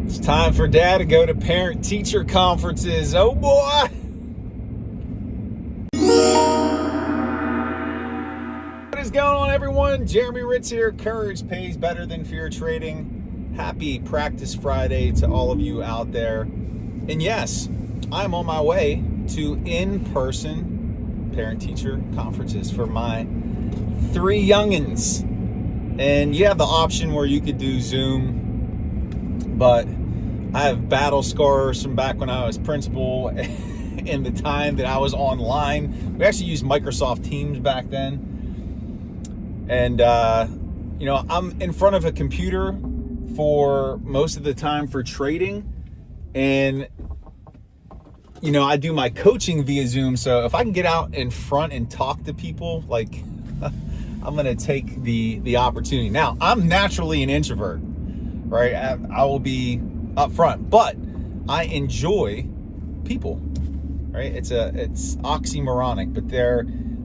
It's time for Dad to go to parent-teacher conferences. Oh boy! What is going on, everyone? Jeremy Ritz here. Courage pays better than fear trading. Happy Practice Friday to all of you out there. And yes, I'm on my way to in-person parent-teacher conferences for my 3 youngins. And you have the option where you could do Zoom, but I have battle scars from back when I was principal and the time that I was online. We actually used Microsoft Teams back then. And, I'm in front of a computer for most of the time for trading. And, I do my coaching via Zoom. So if I can get out in front and talk to people, like, I'm going to take the opportunity. Now, I'm naturally an introvert, right? I will be up front, but I enjoy people, right? It's oxymoronic, but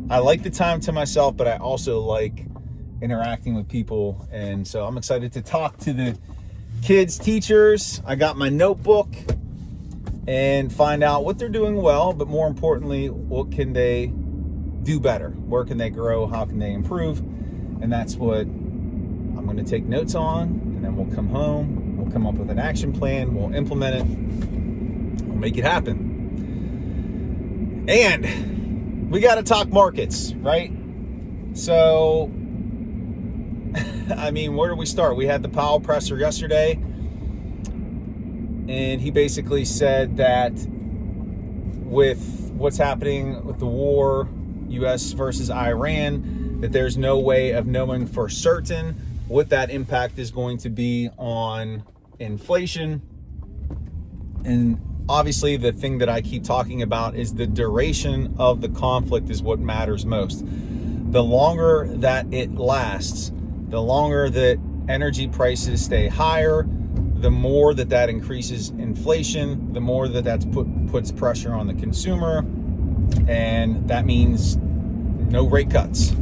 I like the time to myself, but I also like interacting with people. And so I'm excited to talk to the kids, teachers. I got my notebook and find out what they're doing well, but more importantly, what can they do better? Where can they grow? How can they improve? And that's what I'm going to take notes on, and then we'll come home. We'll come up with an action plan. We'll implement it. We'll make it happen. And we got to talk markets, right? So, where do we start? We had the Powell presser yesterday, and he basically said that with what's happening with the war, U.S. versus Iran, that there's no way of knowing for certain what that impact is going to be on inflation. And obviously the thing that I keep talking about is the duration of the conflict is what matters most. The longer that it lasts, the longer that energy prices stay higher, the more that increases inflation, the more that puts pressure on the consumer, and that means no rate cuts.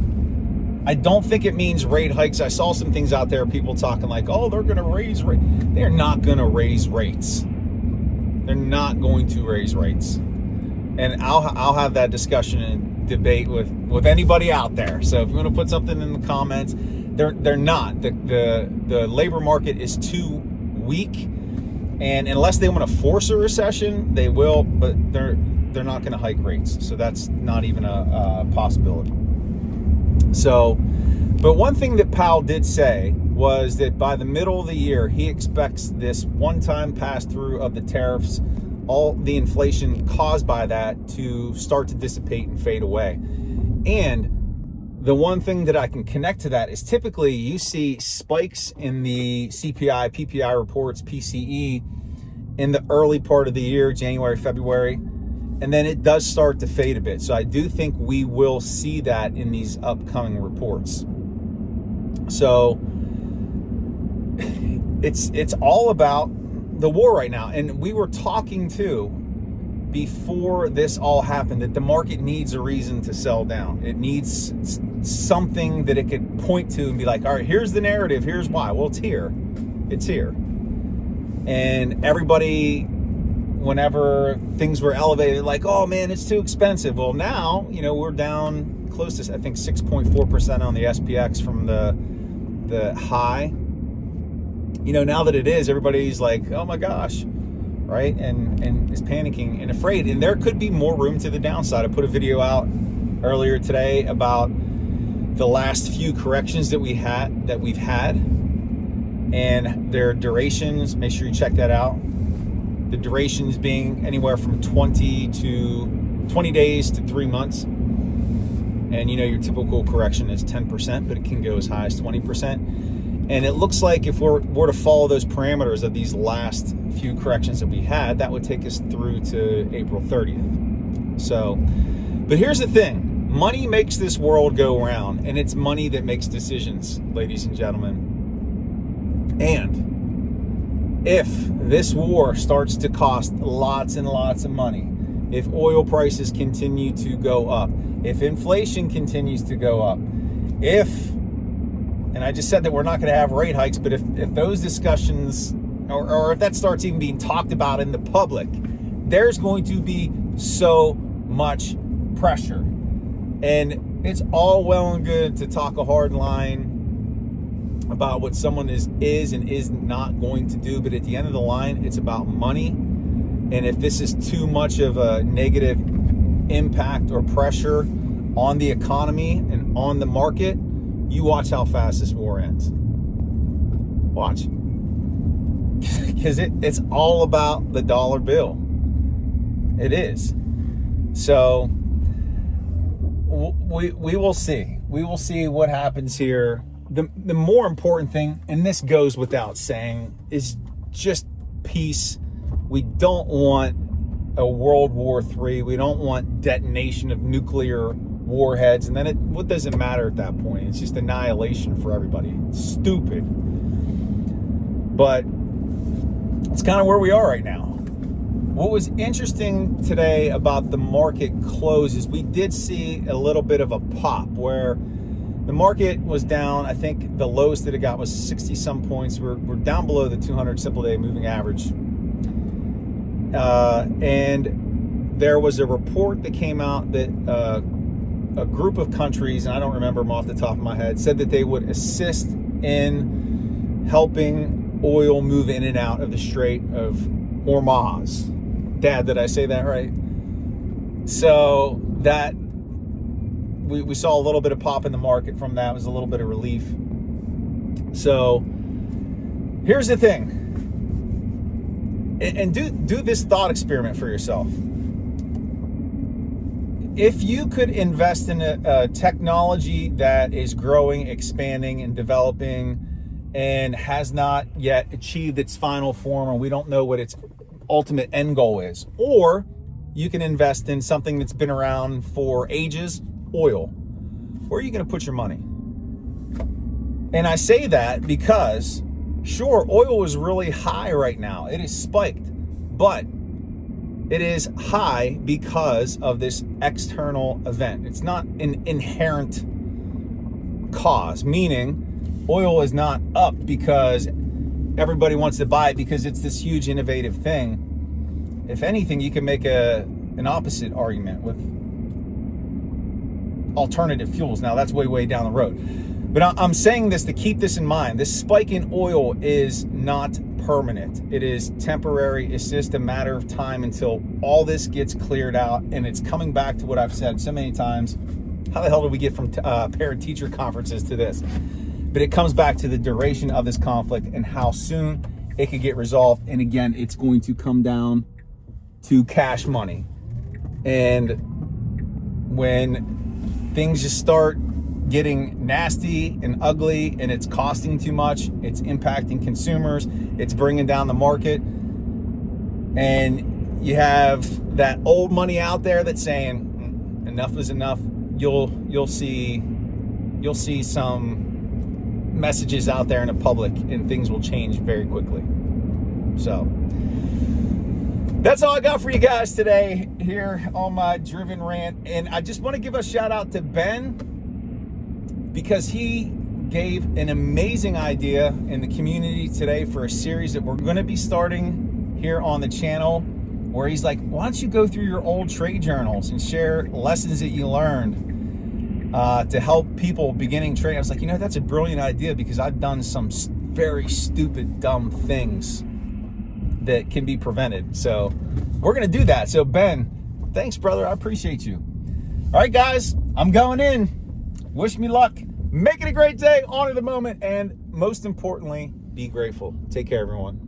I don't think it means rate hikes. I saw some things out there, people talking like, oh, they're going to raise rates. They're not going to raise rates. They're not going to raise rates. And I'll have that discussion and debate with anybody out there. So if you want to put something in the comments, they're not. The labor market is too weak. And unless they want to force a recession, they will, but they're not going to hike rates. So that's not even a possibility. So, but one thing that Powell did say was that by the middle of the year, he expects this one-time pass-through of the tariffs, all the inflation caused by that, to start to dissipate and fade away. And the one thing that I can connect to that is typically you see spikes in the CPI, PPI reports, PCE in the early part of the year, January, February. And then it does start to fade a bit. So I do think we will see that in these upcoming reports. So it's all about the war right now. And we were talking too, before this all happened, that the market needs a reason to sell down. It needs something that it could point to and be like, all right, here's the narrative. Here's why. Well, it's here. It's here. And everybody, whenever things were elevated, like, oh man, it's too expensive. Well, now, we're down close to, I think, 6.4% on the SPX from the high. Now that it is, everybody's like, oh my gosh, right? And is panicking and afraid. And there could be more room to the downside. I put a video out earlier today about the last few corrections that we've had, and their durations. Make sure you check that out. The durations being anywhere from 20 days to 3 months. And your typical correction is 10%, but it can go as high as 20%. And it looks like if we're to follow those parameters of these last few corrections that we had, that would take us through to April 30th. So, but here's the thing. Money makes this world go round, and it's money that makes decisions, ladies and gentlemen. And if this war starts to cost lots and lots of money, if oil prices continue to go up, if inflation continues to go up, and I just said that we're not going to have rate hikes, but if those discussions or if that starts even being talked about in the public, there's going to be so much pressure. And it's all well and good to talk a hard line about what someone is and is not going to do, but at the end of the line, it's about money. And if this is too much of a negative impact or pressure on the economy and on the market, you watch how fast this war ends. Watch. Because it's all about the dollar bill. It is. So we will see. We will see what happens here. The more important thing, and this goes without saying, is just peace. We don't want a World War III. We don't want detonation of nuclear warheads. And then what does it matter at that point? It's just annihilation for everybody. It's stupid. But it's kind of where we are right now. What was interesting today about the market close is we did see a little bit of a pop where the market was down. I think the lowest that it got was 60 some points. We're down below the 200 simple day moving average. And there was a report that came out that a group of countries, and I don't remember them off the top of my head, said that they would assist in helping oil move in and out of the Strait of Hormuz. Dad, did I say that right? So that we saw a little bit of pop in the market from that. It was a little bit of relief. So here's the thing. And do this thought experiment for yourself. If you could invest in a technology that is growing, expanding, and developing and has not yet achieved its final form, and we don't know what its ultimate end goal is, or you can invest in something that's been around for ages, oil, where are you going to put your money? And I say that because, sure, oil is really high right now. It is spiked, but it is high because of this external event. It's not an inherent cause, meaning oil is not up because everybody wants to buy it because it's this huge innovative thing. If anything, you can make an opposite argument with alternative fuels. Now, that's way down the road. But I'm saying this to keep this in mind. This spike in oil is not permanent. It is temporary. It's just a matter of time until all this gets cleared out. And it's coming back to what I've said so many times. How the hell did we get from parent-teacher conferences to this? But it comes back to the duration of this conflict and how soon it could get resolved. And again, it's going to come down to cash money. And when things just start getting nasty and ugly and it's costing too much, it's impacting consumers, it's bringing down the market, and you have that old money out there that's saying enough is enough, you'll see some messages out there in the public and things will change very quickly. So that's all I got for you guys today here on my Driven Rant. And I just want to give a shout out to Ben, because he gave an amazing idea in the community today for a series that we're going to be starting here on the channel, where he's like, why don't you go through your old trade journals and share lessons that you learned to help people beginning trading. I was like, that's a brilliant idea, because I've done some very stupid, dumb things that can be prevented. So we're going to do that. So Ben, thanks, brother. I appreciate you. All right, guys, I'm going in. Wish me luck. Make it a great day. Honor the moment. And most importantly, be grateful. Take care, everyone.